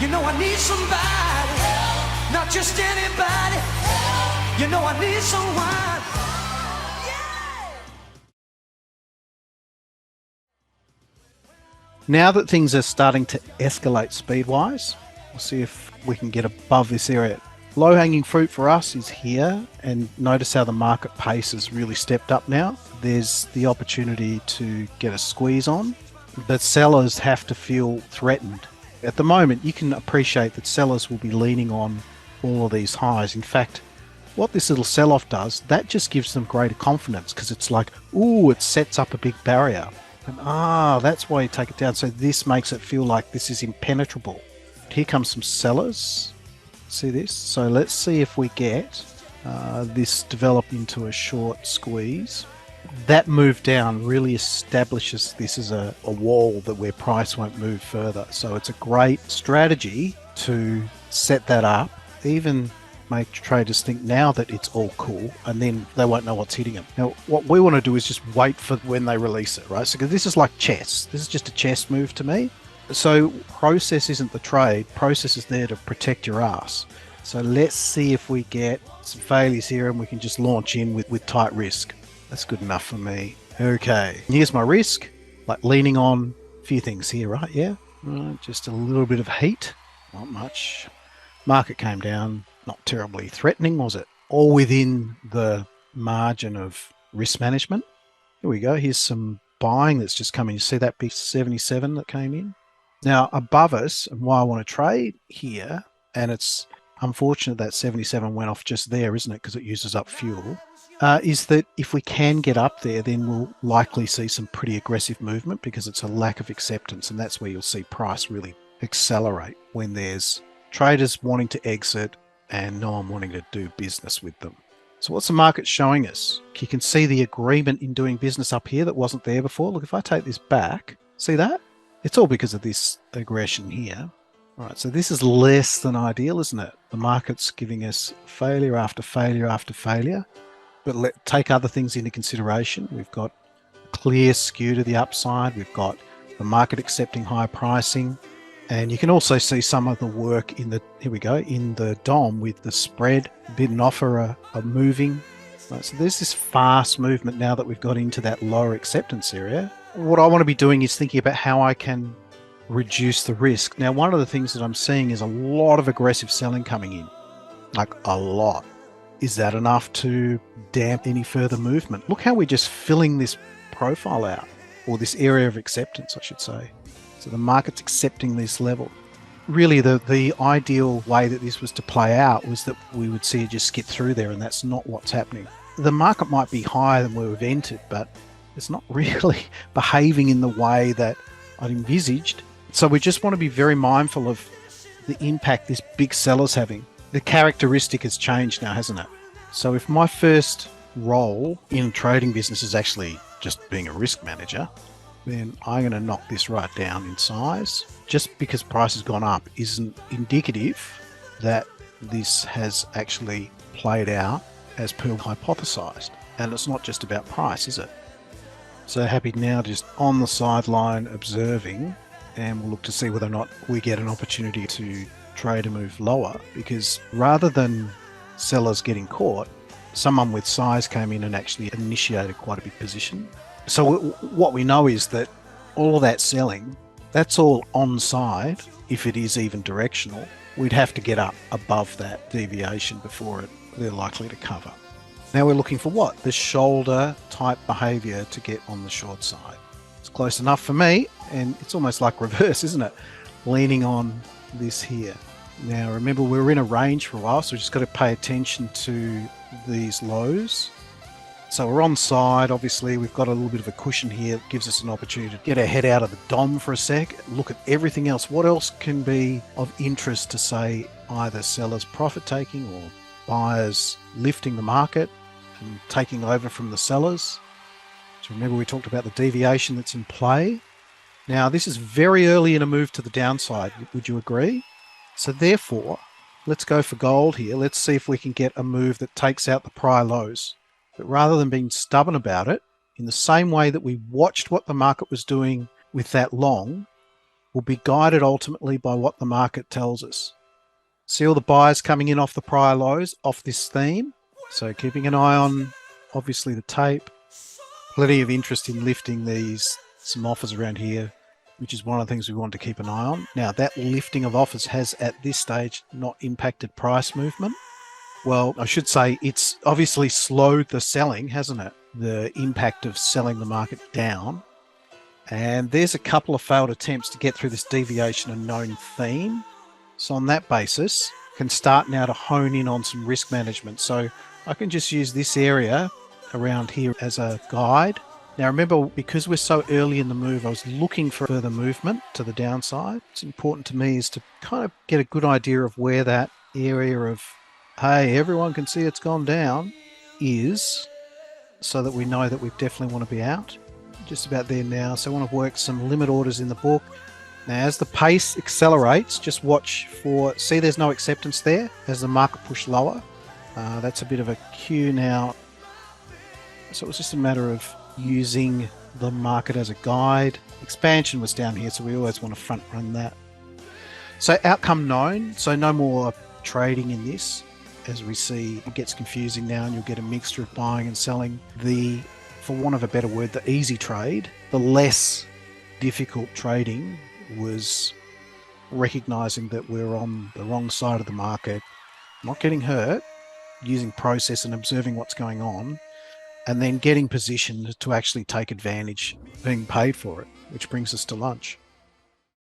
You know I need somebody help. Not just anybody help. You know I need someone. Now that things are starting to escalate speed-wise, we'll see if we can get above this area. Low-hanging fruit for us is here, and notice how the market pace has really stepped up now. There's the opportunity to get a squeeze on, but sellers have to feel threatened. At the moment, you can appreciate that sellers will be leaning on all of these highs. In fact, what this little sell-off does, that just gives them greater confidence, because it's like, ooh, it sets up a big barrier. And that's why you take it down. So this makes it feel like this is impenetrable. Here comes some sellers. See this? So let's see if we get this develop into a short squeeze. That move down really establishes this as a wall that where price won't move further. So it's a great strategy to set that up, even make traders think now that it's all cool, and then they won't know what's hitting them. Now, what we want to do is just wait for when they release it, right? So this is like chess. This is just a chess move to me. So process isn't the trade. Process is there to protect your ass. So let's see if we get some failures here and we can just launch in with tight risk. That's good enough for me. Okay, here's my risk, like leaning on a few things here, right? Yeah, just a little bit of heat, not much. Market came down. Not terribly threatening, was it? All within the margin of risk management. Here we go. Here's some buying that's just coming. You see that big 77 that came in? Now, above us, and why I want to trade here, and it's unfortunate that 77 went off just there, isn't it? Because it uses up fuel, is that if we can get up there, then we'll likely see some pretty aggressive movement because it's a lack of acceptance. And that's where you'll see price really accelerate when there's traders wanting to exit and no one wanting to do business with them. So what's the market showing us? You can see the agreement in doing business up here that wasn't there before. Look, if I take this back, see that? It's all because of this aggression here. All right, so this is less than ideal, isn't it? The market's giving us failure after failure after failure. But take other things into consideration. We've got a clear skew to the upside. We've got the market accepting higher pricing. And you can also see some of the work in the, here we go, in the DOM with the spread, bid and offer are moving. Right, so there's this fast movement now that we've got into that lower acceptance area. What I want to be doing is thinking about how I can reduce the risk. Now, one of the things that I'm seeing is a lot of aggressive selling coming in, like a lot. Is that enough to damp any further movement? Look how we're just filling this profile out, or this area of acceptance, I should say. So the market's accepting this level. Really, the ideal way that this was to play out was that we would see it just skip through there, and that's not what's happening. The market might be higher than where we've entered, but it's not really behaving in the way that I'd envisaged. So we just want to be very mindful of the impact this big seller's having. The characteristic has changed now, hasn't it? So if my first role in trading business is actually just being a risk manager, then I'm going to knock this right down in size. Just because price has gone up isn't indicative that this has actually played out as per hypothesized. And it's not just about price, is it? So happy now just on the sideline observing, and we'll look to see whether or not we get an opportunity to trade a move lower, because rather than sellers getting caught, someone with size came in and actually initiated quite a big position. So what we know is that all of that selling, that's all on side. If it is even directional, we'd have to get up above that deviation before they're likely to cover. Now we're looking for what? The shoulder type behavior to get on the short side. It's close enough for me, and it's almost like reverse, isn't it? Leaning on this here. Now remember, we were in a range for a while, so we just got to pay attention to these lows. So we're on side, obviously we've got a little bit of a cushion here. It gives us an opportunity to get our head out of the DOM for a sec, look at everything else. What else can be of interest to, say, either sellers profit taking or buyers lifting the market and taking over from the sellers? So remember, we talked about the deviation that's in play. Now this is very early in a move to the downside, would you agree? So therefore, let's go for gold here. Let's see if we can get a move that takes out the prior lows. But rather than being stubborn about it, in the same way that we watched what the market was doing with that long, will be guided ultimately by what the market tells us. See all the buyers coming in off the prior lows, off this theme. So keeping an eye on, obviously, the tape. Plenty of interest in lifting these, some offers around here, which is one of the things we want to keep an eye on. Now, that lifting of offers has, at this stage, not impacted price movement. Well, I should say it's obviously slowed the selling, hasn't it? The impact of selling the market down. And there's a couple of failed attempts to get through this deviation and known theme. So on that basis, can start now to hone in on some risk management. So I can just use this area around here as a guide. Now remember, because we're so early in the move, I was looking for further movement to the downside. What's important to me is to kind of get a good idea of where that area of, hey, everyone can see it's gone down, is, so that we know that we definitely want to be out. Just about there now. So I want to work some limit orders in the book. Now, as the pace accelerates, just watch for, see there's no acceptance there as the market pushed lower. That's a bit of a cue now. So it was just a matter of using the market as a guide. Expansion was down here, so we always want to front run that. So outcome known, so no more trading in this. As we see, it gets confusing now and you'll get a mixture of buying and selling. The, for want of a better word, the easy trade, the less difficult trading was recognizing that we're on the wrong side of the market, not getting hurt, using process and observing what's going on, and then getting positioned to actually take advantage, being paid for it, which brings us to lunch.